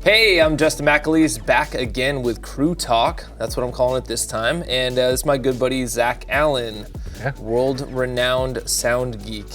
Hey, I'm Justin McAleese, back again with Crew Talk. That's what I'm calling it this time. And this is my good buddy, Zach Allen, world-renowned sound geek.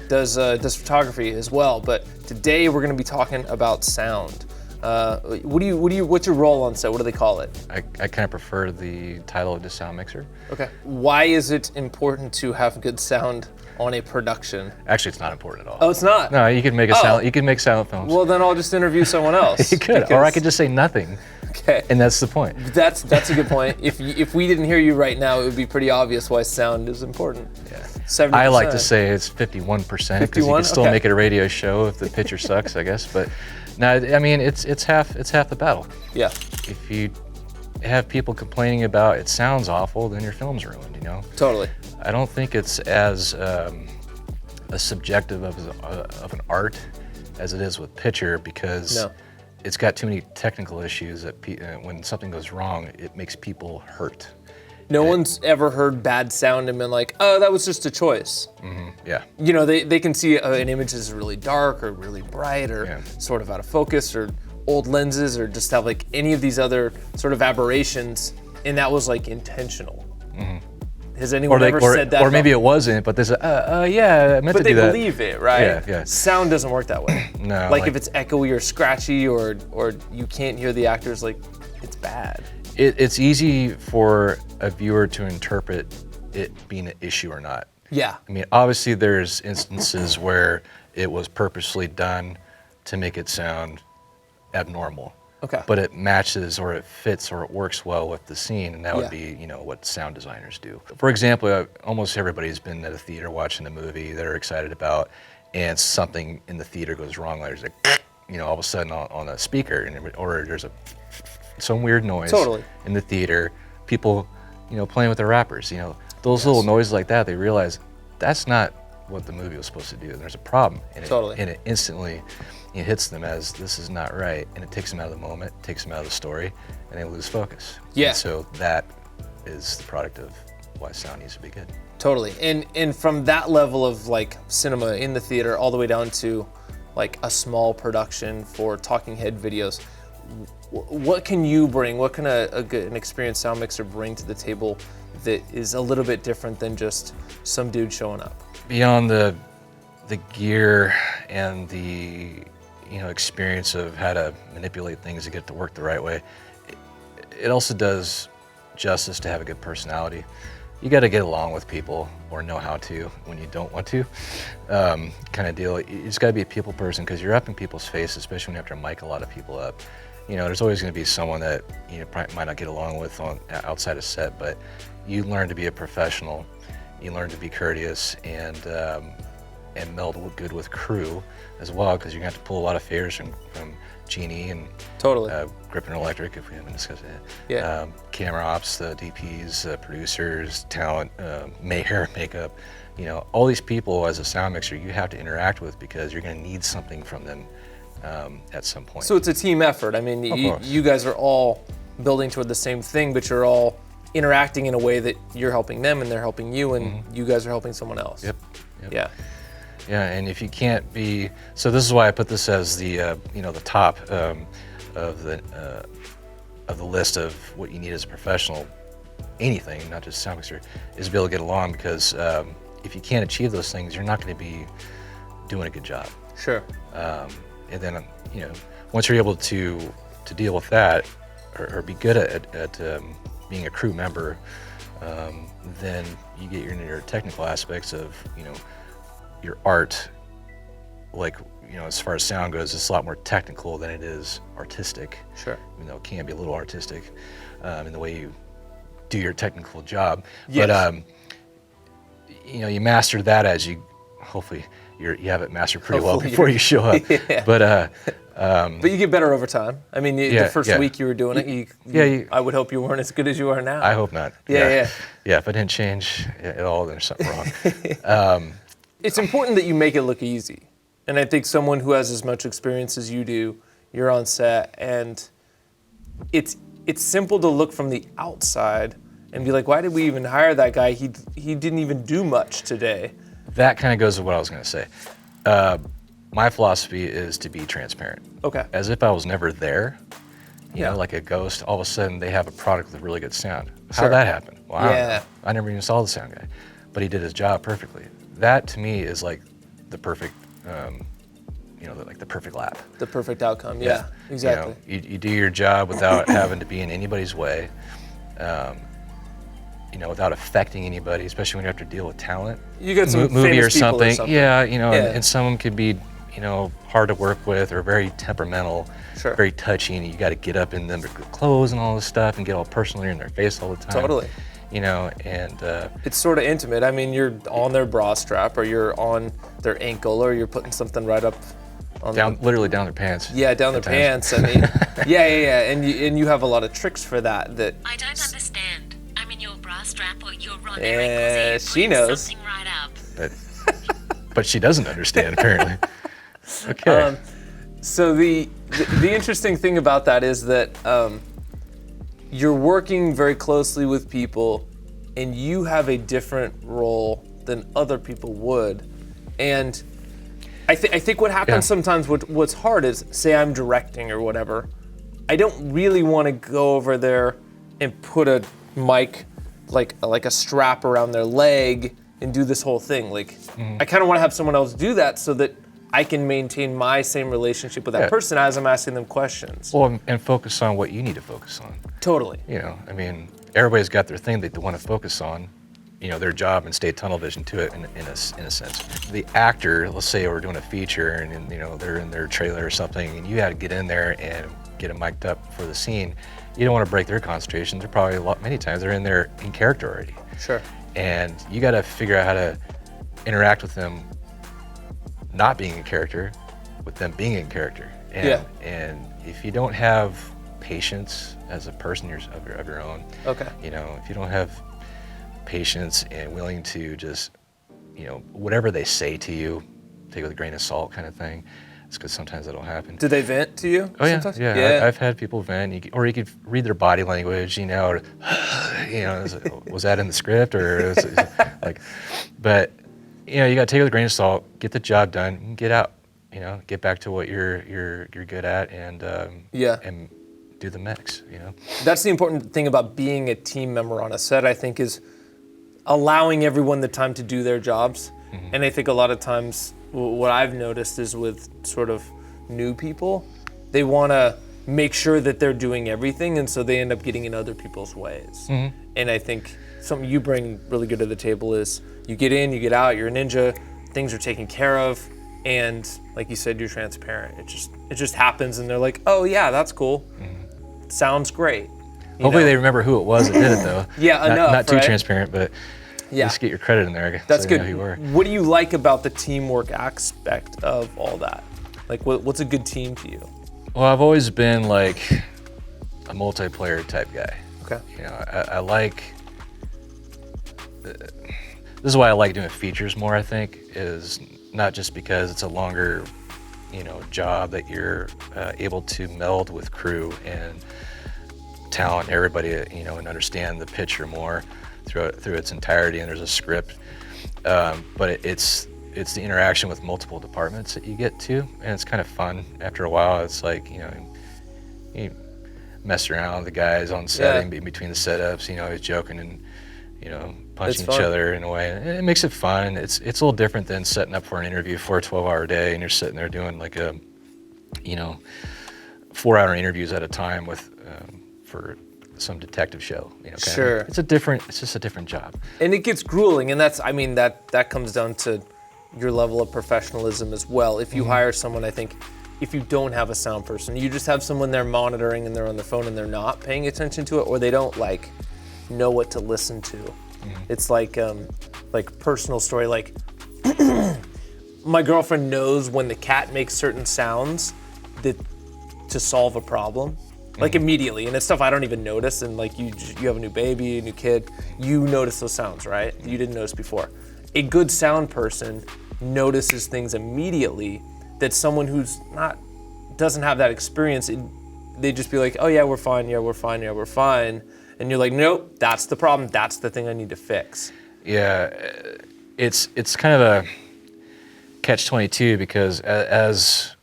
Does photography as well. But today we're going to be talking about sound. What's your role on set? What do they call it? I kind of prefer the title of the sound mixer. Okay. Why is it important to have good sound on a production? Actually, it's not important at all. Oh, it's not? No, you can make a sound. You can make silent films. Well, then I'll just interview someone else. You could, or I could just say nothing. Okay. And that's the point. That's a good point. If we didn't hear you right now, it would be pretty obvious why sound is important. Yeah. 70%. I like to say it's 51% because you can still make it a radio show if the picture sucks, I guess. But no, I mean it's half the battle. Yeah. If you have people complaining about it sounds awful, then your film's ruined. You know. Totally. I don't think it's as a subjective of an art as it is with picture because it's got too many technical issues that when something goes wrong, it makes people hurt. No one's ever heard bad sound and been like, oh, that was just a choice. Mm-hmm. Yeah. You know, they can see an image is really dark or really bright or sort of out of focus or old lenses or just have like any of these other sort of aberrations, and that was like intentional. Mm-hmm. Has anyone ever said that? Or maybe it wasn't, but there's I meant to do that. But they believe it, right? Yeah. Sound doesn't work that way. No. Like if it's echoey or scratchy or you can't hear the actors, like it's bad. It's easy for a viewer to interpret it being an issue or not. Yeah. I mean, obviously there's instances where it was purposely done to make it sound abnormal. Okay. But it matches or it fits or it works well with the scene, and that would be, what sound designers do. For example, almost everybody's been at a theater watching a movie they're excited about, and something in the theater goes wrong. There's like, all of a sudden on a speaker, or there's some weird noise in the theater. People, playing with their wrappers. Those little noises like that. They realize that's not what the movie was supposed to do. And there's a problem, and it instantly. It hits them as this is not right, and it takes them out of the moment, takes them out of the story, and they lose focus. Yeah. And so that is the product of why sound needs to be good. Totally. And from that level of like cinema in the theater all the way down to like a small production for talking head videos, what can you bring? What can an experienced sound mixer bring to the table that is a little bit different than just some dude showing up? Beyond the gear and the experience of how to manipulate things to get it to work the right way, it also does justice to have a good personality. You got to get along with people or know how to when you don't want to, kind of deal. You just got to be a people person because you're up in people's face, especially when you have to mic a lot of people up. There's always going to be someone that probably might not get along with outside of set, but you learn to be a professional. You learn to be courteous and meld good with crew as well, because you're going to have to pull a lot of favors from Genie and Grip and Electric, if we haven't discussed that. Yeah. Camera ops, the DPs, producers, talent, hair, makeup. All these people as a sound mixer you have to interact with because you're going to need something from them at some point. So it's a team effort. I mean, you guys are all building toward the same thing, but you're all interacting in a way that you're helping them and they're helping you, and you guys are helping someone else. Yep. Yeah. Yeah, and if you can't be, so this is why I put this as the the top of the list of what you need as a professional, anything, not just sound mixer, is to be able to get along, because if you can't achieve those things, you're not going to be doing a good job. Sure. And then once you're able to deal with that, or be good at being a crew member, then you get into your technical aspects of your art. Like as far as sound goes, it's a lot more technical than it is artistic. Sure. It can be a little artistic in the way you do your technical job. Yes. But you master that as you hopefully you have it mastered pretty well before you show up. Yeah. But you get better over time. I mean, the first week you were doing it, I would hope you weren't as good as you are now. I hope not. Yeah. If I didn't change at all, there's something wrong. It's important that you make it look easy. And I think someone who has as much experience as you do, you're on set, and it's simple to look from the outside and be like, why did we even hire that guy? He didn't even do much today. That kind of goes to what I was going to say. my philosophy is to be transparent. Okay. As if I was never there, you know, like a ghost, all of a sudden they have a product with really good sound. How'd that happen? Well, I don't know. I never even saw the sound guy, but he did his job perfectly. That to me is like the perfect, you know, like the perfect lap. The perfect outcome, yeah, exactly. You know, you do your job without having to be in anybody's way, you know, without affecting anybody, especially when you have to deal with talent. You get some movie famous or something. Or something. Yeah, you know, and some of them could be, you know, hard to work with or very temperamental, very touchy, and you got to get up in their clothes and all this stuff and get all personal in their face all the time. Totally. You know, and it's sort of intimate. I mean, you're on their bra strap, or you're on their ankle, or you're putting something right up on literally down their pants. Yeah, down their pants. I mean, yeah, and you have a lot of tricks for that. That I don't understand. I'm in your bra strap, or you're on your ankles. She knows. Something right up. But she doesn't understand apparently. Okay. So the interesting thing about that is that you're working very closely with people, and you have a different role than other people would. And I think what happens sometimes, what's hard is, say I'm directing or whatever, I don't really want to go over there and put a mic, like a strap around their leg and do this whole thing. Like, I kind of want to have someone else do that so that I can maintain my same relationship with that person as I'm asking them questions. Well, and focus on what you need to focus on. Totally. You know, I mean, everybody's got their thing that they want to focus on, you know, their job, and stay tunnel vision to it in a sense. The actor, let's say we're doing a feature and you know, they're in their trailer or something, and you had to get in there and get them mic'd up for the scene. You don't want to break their concentration. They're probably many times they're in there in character already. Sure. And you got to figure out how to interact with them, not being in character, with them being in character. And if you don't have patience as a person of your own, you know, if you don't have patience and willing to just, you know, whatever they say to you, take it with a grain of salt kind of thing, it's because sometimes that'll happen. Do they vent to you? Oh sometimes? yeah. I've had people vent, or you could read their body language, you know, or, you know, was that in the script, or is it like, but you know, you got to take it with a grain of salt, get the job done, and get out. You know, get back to what you're good at, and and do the mix. You know, that's the important thing about being a team member on a set, I think, is allowing everyone the time to do their jobs. And I think a lot of times what I've noticed is with sort of new people, they want to make sure that they're doing everything, and so they end up getting in other people's ways. And I think something you bring really good to the table is you get in, you get out, you're a ninja, things are taken care of, and like you said, you're transparent. It just happens, and they're like, oh yeah, that's cool. Sounds great. Hopefully they remember who it was that did it though. Enough, not too transparent, but just get your credit in there. That's so good. Know who you were. What do you like about the teamwork aspect of all that? Like, what's a good team to you? Well, I've always been like a multiplayer type guy. Okay. You know, I like. This is why I like doing features more. I think is not just because it's a longer, you know, job that you're able to meld with crew and talent, everybody, you know, and understand the picture more through its entirety. And there's a script, but it's the interaction with multiple departments that you get to, and it's kind of fun. After a while, it's like, you know, you mess around with the guys on set in between the setups, you know, he's joking and, you know, punching each other in a way. And it makes it fun. It's a little different than setting up for an interview for a 12-hour day, and you're sitting there doing like a, you know, 4-hour interviews at a time with for some detective show. You know, sure. It's just a different job. And it gets grueling, and that's, I mean, that comes down to your level of professionalism as well. If you hire someone, I think, if you don't have a sound person, you just have someone there monitoring and they're on the phone and they're not paying attention to it, or they don't like know what to listen to. It's like personal story, like my girlfriend knows when the cat makes certain sounds that to solve a problem, like immediately, and it's stuff I don't even notice. And like you have a new baby, a new kid, you notice those sounds, right? You didn't notice before. A good sound person notices things immediately that someone who's doesn't have that experience, they just be like, oh yeah, we're fine, yeah, we're fine, yeah, we're fine. And you're like, nope, that's the problem, that's the thing I need to fix. Yeah, it's kind of catch-22 because as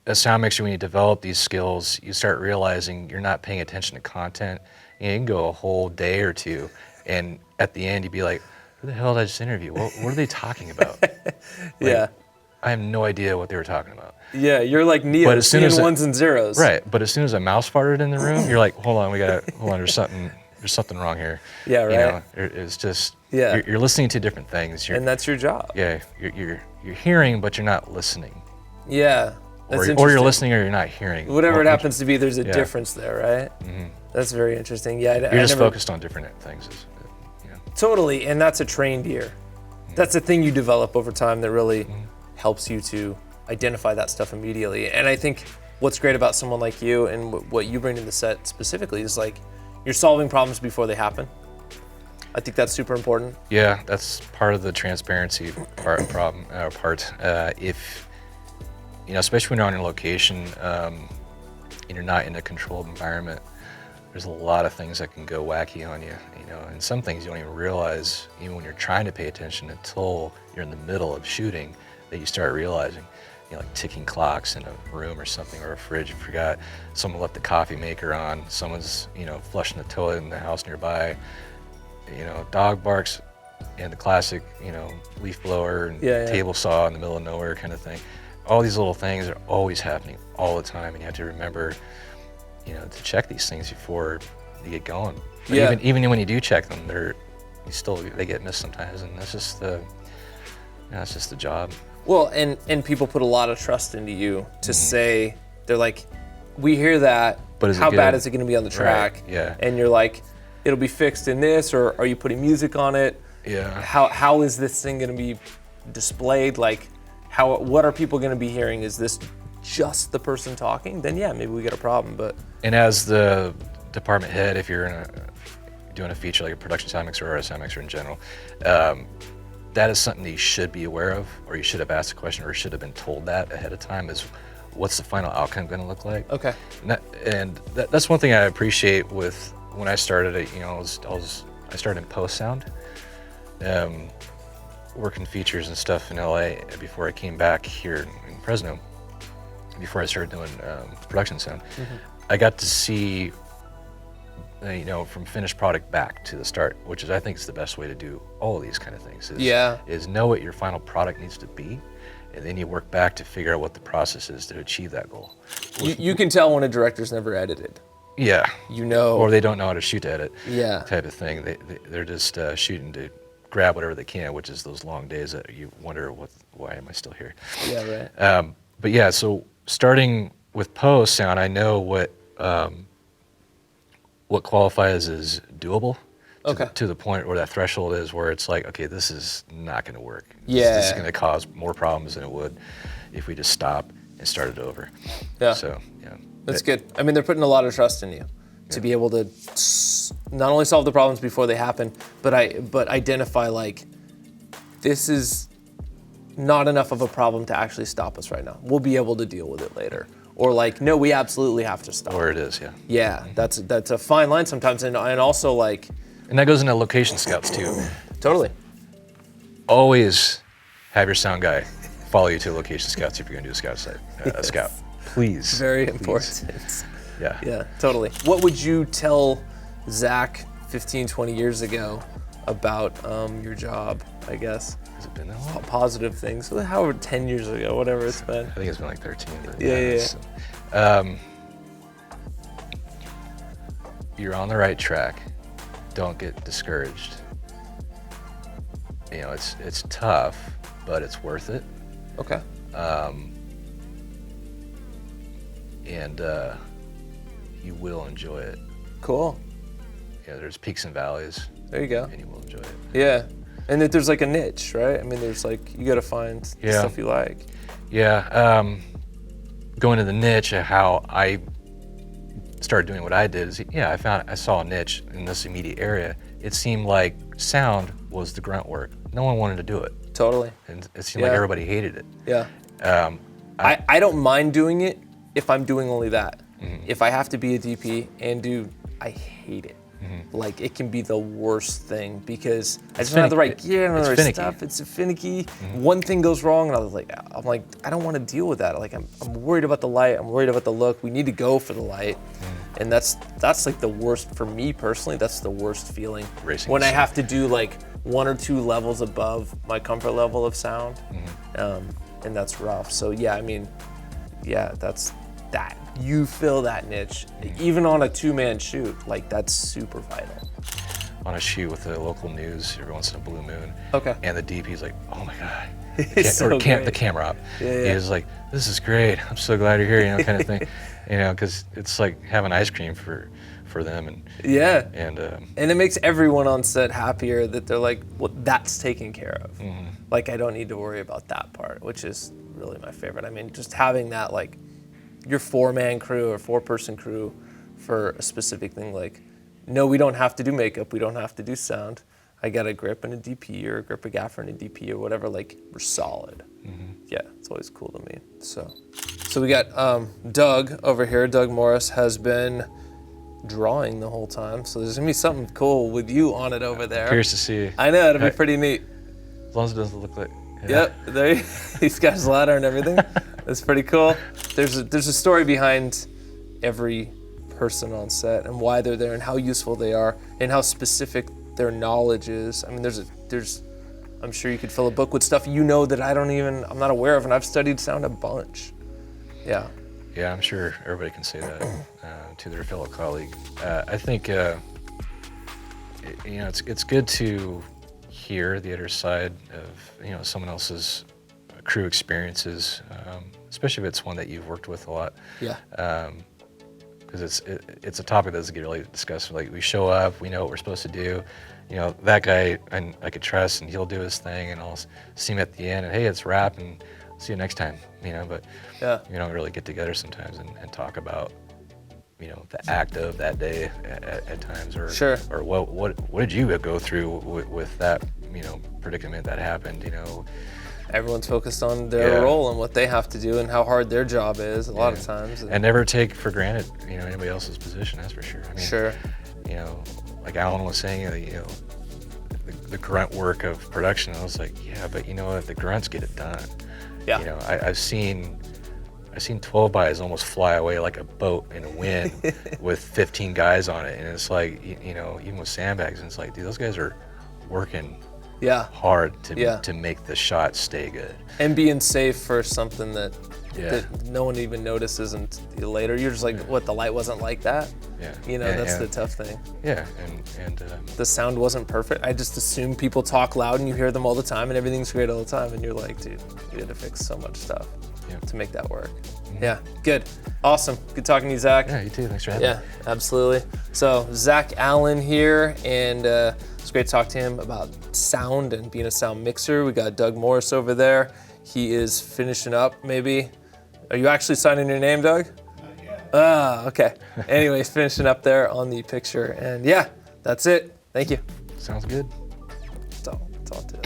a sound mixer, when you develop these skills, you start realizing you're not paying attention to content. You can go a whole day or two, and at the end, you'd be like, who the hell did I just interview? What are they talking about? Yeah. I have no idea what they were talking about. Yeah, you're like Neo, But as soon seeing as ones and zeros. Right, but as soon as a mouse farted in the room, you're like, hold on, there's something wrong here. Yeah, right. It's just, Yeah. you're listening to different things. And that's your job. Yeah, you're hearing, but you're not listening. Yeah. That's Or you're listening or you're not hearing. Whatever it happens to be, there's a difference there, right? Mm-hmm. That's very interesting. Yeah, You're just focused on different things. Totally, and that's a trained ear. That's a thing you develop over time that really helps you to identify that stuff immediately. And I think what's great about someone like you and what you bring to the set specifically is like you're solving problems before they happen. I think that's super important. Yeah, that's part of the transparency part. If especially when you're on your location and you're not in a controlled environment, there's a lot of things that can go wacky on you, and some things you don't even realize, even when you're trying to pay attention, until you're in the middle of shooting, that you start realizing, like ticking clocks in a room or something, or a fridge you forgot, someone left the coffee maker on, someone's, flushing the toilet in the house nearby, dog barks, and the classic, leaf blower and table saw in the middle of nowhere kind of thing. All these little things are always happening all the time, and you have to remember, to check these things before you get going. But even when you do check them, they get missed sometimes, and that's just the job. Well, and people put a lot of trust into you to say, they're like, we hear that, but how bad is it going to be on the track? Right. Yeah. And you're like, it'll be fixed in this, or are you putting music on it? Yeah. How is this thing going to be displayed? Like, what are people going to be hearing? Is this just the person talking? Then yeah, maybe we got a problem. But and as the department head, if you're doing a feature like a production sound mixer or a sound mixer in general, that is something that you should be aware of, or you should have asked a question, or should have been told that ahead of time, is what's the final outcome going to look like? Okay. And that's one thing I appreciate with when I started it. I started in post sound, working features and stuff in LA before I came back here in Fresno. Before I started doing production sound, I got to see, from finished product back to the start, which I think is the best way to do all of these kind of things. Is know what your final product needs to be, and then you work back to figure out what the process is to achieve that goal. You can tell when a director's never edited. Yeah. Or they don't know how to shoot to edit. Yeah. Type of thing. They're just shooting to grab whatever they can, which is those long days that you wonder, why am I still here? Yeah, right. But yeah, so starting with post sound, I know what qualifies as doable. To the point where that threshold is where it's like, okay, this is not going to work. Yeah. This is going to cause more problems than it would if we just stop and started over. Yeah. So, yeah. That's good. I mean, they're putting a lot of trust in you to be able to not only solve the problems before they happen, but identify, like, this is not enough of a problem to actually stop us right now. We'll be able to deal with it later. Or like, no, we absolutely have to stop. Or it is, yeah. Yeah, that's a fine line sometimes, and also like. And that goes into location scouts too. Totally. Always have your sound guy follow you to location scouts if you're gonna do a scout. Please. Very please. important. Yeah. Yeah, totally. What would you tell Zach 15, 20 years ago about your job, I guess? Has it been that long? Positive things. However, 10 years ago, whatever it's been. I think it's been like 13. But Yeah. You're on the right track. Don't get discouraged. It's tough, but it's worth it. Okay. And you will enjoy it. Cool. Yeah, there's peaks and valleys. There you go. And you will enjoy it. Yeah. And that there's like a niche, right? I mean, there's like, you got to find the stuff you like. Yeah. Going to the niche, how I started doing what I did is, I saw a niche in this immediate area. It seemed like sound was the grunt work. No one wanted to do it. Totally. And it seemed like everybody hated it. Yeah. I don't mind doing it if I'm doing only that. Mm-hmm. If I have to be a DP and I hate it. like it can be the worst thing because I just don't have the right gear and the right stuff. It's finicky. One thing goes wrong, and I'm like, I don't want to deal with that. Like I'm worried about the light. I'm worried about the look. We need to go for the light, and that's like the worst for me personally. That's the worst feeling when I have to do like 1 or 2 levels above my comfort level of sound, and that's rough. So yeah, I mean, yeah, that's that. You fill that niche, even on a 2-man shoot, like that's super vital. On a shoot with the local news every once in a blue moon, and the DP's like, oh my God, the camera op. He was like, this is great, I'm so glad you're here, kind of thing, because it's like having ice cream for them, and and it makes everyone on set happier that they're like, well, that's taken care of. Like I don't need to worry about that part, which is really my favorite. I mean, just having that, like your 4-man crew or 4-person crew for a specific thing, like, no, we don't have to do makeup, we don't have to do sound. I got a grip and a DP or a grip, a gaffer and a DP or whatever, like we're solid. Yeah, it's always cool to me. So we got Doug over here. Doug Morris has been drawing the whole time, so there's gonna be something cool with you on it over there. Curious to see. I know, it'll be pretty neat. As long as it doesn't look like. Yep, there he's got his ladder and everything. That's pretty cool. There's a story behind every person on set and why they're there and how useful they are and how specific their knowledge is. I mean, I'm sure you could fill a book with stuff that I'm not aware of, and I've studied sound a bunch. Yeah. Yeah, I'm sure everybody can say that to their fellow colleague. I think it's good to hear the other side of someone else's crew experiences, especially if it's one that you've worked with a lot. Yeah. Because it's a topic that doesn't get really discussed. Like we show up, we know what we're supposed to do. That guy I could trust, and he'll do his thing, and I'll see him at the end, and hey, it's wrap, and see you next time. But we don't really get together sometimes and talk about the act of that day at times, or or what did you go through with that predicament that happened. Everyone's focused on their role and what they have to do and how hard their job is a lot of times. And never take for granted anybody else's position, that's for sure. I mean, like Alan was saying, the grunt work of production, I was like, yeah, but the grunts get it done. Yeah. I've seen 12 bys almost fly away like a boat in a wind with 15 guys on it, and it's like, even with sandbags, and it's like, dude, those guys are working hard to make the shot stay good. And being safe for something that no one even notices until later. You're just like, what, the light wasn't like that? Yeah. That's the tough thing. Yeah, and the sound wasn't perfect. I just assume people talk loud and you hear them all the time and everything's great all the time, and you're like, dude, we had to fix so much stuff to make that work. Yeah, good. Awesome. Good talking to you, Zach. Yeah, you too. Thanks for having me. Yeah, absolutely. So, Zach Allen here, and it's great to talk to him about sound and being a sound mixer. We got Doug Morris over there. He is finishing up, maybe. Are you actually signing your name, Doug? Not yet. Ah, okay. Anyways, finishing up there on the picture. And yeah, that's it. Thank you. Sounds good. That's all today.